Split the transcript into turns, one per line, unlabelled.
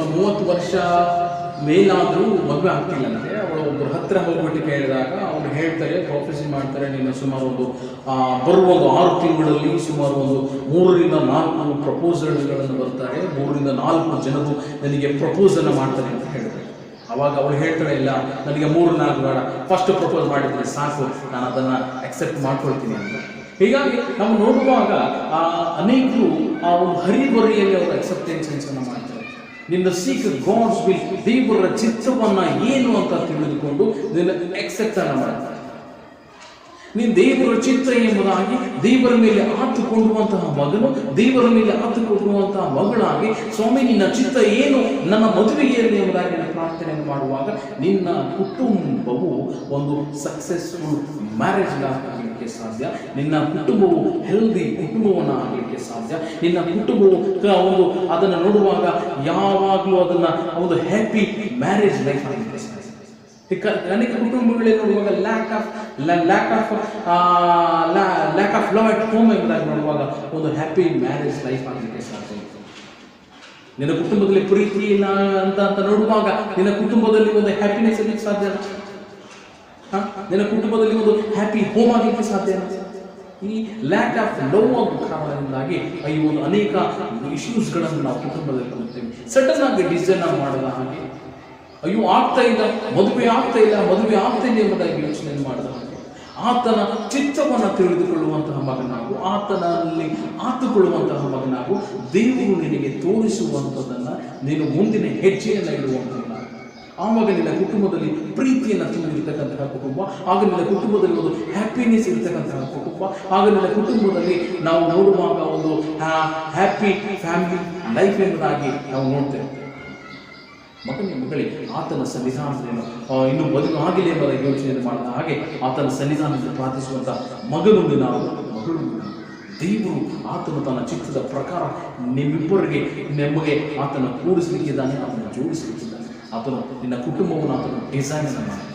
ಸುಮಾರು 30 ವರ್ಷ ಮೇಲಾದರೂ ಮದುವೆ ಆಗ್ತಿಲ್ಲಂತೆ. ಅವಳು ಒಬ್ಬರು ಹತ್ತಿರ ಹೋಗ್ಬಿಟ್ಟು ಕೇಳಿದಾಗ ಅವ್ರು ಹೇಳ್ತಾರೆ, ಪ್ರೊಫೆಸಿ ಮಾಡ್ತಾರೆ, ನೀನು ಸುಮಾರು ಬರುವ 6 ತಿಂಗಳಲ್ಲಿ ಸುಮಾರು 3 ರಿಂದ 4 ಪ್ರಪೋಸಲ್ಗಳನ್ನು ಬರ್ತಾರೆ, 3 ರಿಂದ 4 ಜನರು ನನಗೆ ಪ್ರಪೋಸನ್ನು ಮಾಡ್ತಾರೆ ಅಂತ ಹೇಳಿದ್ರು. ಅವಾಗ ಅವಳು ಹೇಳ್ತಾಳೆ, ಇಲ್ಲ ನನಗೆ 3-4 ಬೇಡ, ಫಸ್ಟ್ ಪ್ರಪೋಸ್ ಮಾಡಿದರೆ ಸಾಕು, ನಾನು ಅದನ್ನು ಅಕ್ಸೆಪ್ಟ್ ಮಾಡ್ಕೊಳ್ತೀನಿ ಅಂತ. ಹೀಗಾಗಿ ನಾವು ನೋಡುವಾಗ ಅನೇಕರು ಆ ಒಂದು ಹರಿಬರಿಯಲ್ಲಿ ಅವರು ಅಕ್ಸೆಪ್ಟೆನ್ಸನ್ನು ಮಾಡ್ತಾರೆ. ನಿನ್ನ ಸೀಕ್ ಗಾಡ್ಸ್ ವಿಲ್, ದೇವರ ಚಿತ್ತವನ್ನು ಏನು ಅಂತ ತಿಳಿದುಕೊಂಡು ನಿನ್ನ ಅಕ್ಸೆಪ್ಟನ್ನು ಮಾಡ್ತಾರೆ. ನೀನು ದೇವರ ಚಿತ್ತ ಎಂಬುದಾಗಿ ದೇವರ ಮೇಲೆ ಆತುಕೊಳ್ಳುವಂತಹ ಮಗನು, ದೇವರ ಮೇಲೆ ಆತುಕೊಳ್ಳುವಂತಹ ಮಗಳಾಗಿ, ಸ್ವಾಮಿ ನಿನ್ನ ಚಿತ್ತ ಏನು ನನ್ನ ಮದುವೆಯಲ್ಲಿ ಎಂಬುದಾಗಿ ಪ್ರಾರ್ಥನೆಯನ್ನು ಮಾಡುವಾಗ ನಿನ್ನ ಕುಟುಂಬವು ಒಂದು ಸಕ್ಸಸ್ಫುಲ್ ಮ್ಯಾರೇಜ್ ಆಗಲಿಕ್ಕೆ ಸಾಧ್ಯ. ನಿನ್ನ ಕುಟುಂಬವು ಹೆಲ್ದಿ ಕುಟುಂಬವನ್ನು ಆಗಲಿಕ್ಕೆ ಸಾಧ್ಯ. ನಿನ್ನ ಕುಟುಂಬವು ಅದನ್ನು ನೋಡುವಾಗ ಯಾವಾಗಲೂ ಅದನ್ನು ಒಂದು ಹ್ಯಾಪಿ ಮ್ಯಾರೇಜ್ ಲೈಫ್ ಆಗಲಿಕ್ಕೆ ಸಾಧ್ಯ. ಅನೇಕ ಕುಟುಂಬಗಳಲ್ಲಿ ನೋಡುವಾಗ lack of love at home ಎಂಬುದಾಗಿ ನೋಡುವಾಗ ಒಂದು ಹ್ಯಾಪಿ ಮ್ಯಾರೇಜ್ ಲೈಫ್ ಆಗಲಿಕ್ಕೆ ಸಾಧ್ಯ. ನಿನ್ನ ಕುಟುಂಬದಲ್ಲಿ ಪ್ರೀತಿ ಇಲ್ಲ ಅಂತ ನೋಡುವಾಗ ನಿನ್ನ ಕುಟುಂಬದಲ್ಲಿ ಒಂದು ಹ್ಯಾಪಿನೆಸ್ ಇರಲಿಕ್ಕೆ ಸಾಧ್ಯ. ನಿನ್ನ ಕುಟುಂಬದಲ್ಲಿ ಒಂದು ಹ್ಯಾಪಿ ಹೋಮ್ ಆಗಲಿಕ್ಕೆ ಸಾಧ್ಯ. ಈ ಲ್ಯಾಕ್ ಆಫ್ ಲವ್ ಕಾರಣದಿಂದಾಗಿ ಈ ಒಂದು ಅನೇಕ ಇಶ್ಯೂಸ್ಗಳನ್ನು ನಾವು ಕುಟುಂಬದಲ್ಲಿ ಕಾಣುತ್ತೇವೆ. ಸಡನ್ ಆಗಿ ಡಿಸಿಷನ್ ಮಾಡದ ಹಾಗೆ, ಅಯ್ಯೋ ಆಗ್ತಾ ಇಲ್ಲ, ಮದುವೆ ಆಗ್ತಾ ಇಲ್ಲ ಎಂಬುದಾಗಿ ಯೋಚನೆ ಮಾಡಿದ ಹಾಗೆ, ಆತನ ಚಿತ್ತವನ್ನು ತಿಳಿದುಕೊಳ್ಳುವಂತಹ ಮಗನಾಗು, ಆತನಲ್ಲಿ ಆತುಕೊಳ್ಳುವಂತಹ ಮಗನಾಗು, ದೇವರು ನಿನಗೆ ತೋರಿಸುವಂಥದ್ದನ್ನು ನೀನು ಮುಂದಿನ ಹೆಜ್ಜೆಯನ್ನು ಇಡುವಂಥದ್ದು. ಆವಾಗ ನಿನ್ನ ಕುಟುಂಬದಲ್ಲಿ ಪ್ರೀತಿಯನ್ನು ತುಂಬಿರ್ತಕ್ಕಂತಹ ಕುಟುಂಬ, ಆಗ ನಿನ್ನ ಕುಟುಂಬದಲ್ಲಿ ಒಂದು ಹ್ಯಾಪಿನೆಸ್ ಇರ್ತಕ್ಕಂತಹ ಕುಟುಂಬ, ಆಗ ನಿನ್ನ ಕುಟುಂಬದಲ್ಲಿ ನಾವು ನೋಡುವಾಗ ಒಂದು ಹ್ಯಾಪಿ ಫ್ಯಾಮಿಲಿ ಲೈಫ್ ಎಂಬುದಾಗಿ ನಾವು ನೋಡ್ತೇವೆ. ಮಗನೇ ಆತನ ಸನ್ನಿಧಾನದಲ್ಲಿ ಇನ್ನೂ ಮದುವೆ ಆಗಿಲ್ಲ ಎಂಬುದಾಗಿ ಯೋಚನೆ ಮಾಡಿದ ಹಾಗೆ ಆತನ ಸನ್ನಿಧಾನದಲ್ಲಿ ಪ್ರಾರ್ಥಿಸುವಂಥ ಮಗನು ನಾವು, ಮಗಳು ದೇವರು ಆತನು ತನ್ನ ಚಿತ್ತದ ಪ್ರಕಾರ ನಿಮ್ಮಿಬ್ಬರಿಗೆ ನಮಗೆ ಆತನ ಕೂಡಿಸಲಿಕ್ಕಿದ್ದಾನೆ, ಆತನ ಜೋಡಿಸಲಿಕ್ಕಿದ್ದಾನೆ. ಆತನು ನಿನ್ನ ಕುಟುಂಬವನ್ನು ಆತನು ಡಿಸೈನ್ ಮಾಡಿದ್ದಾನೆ.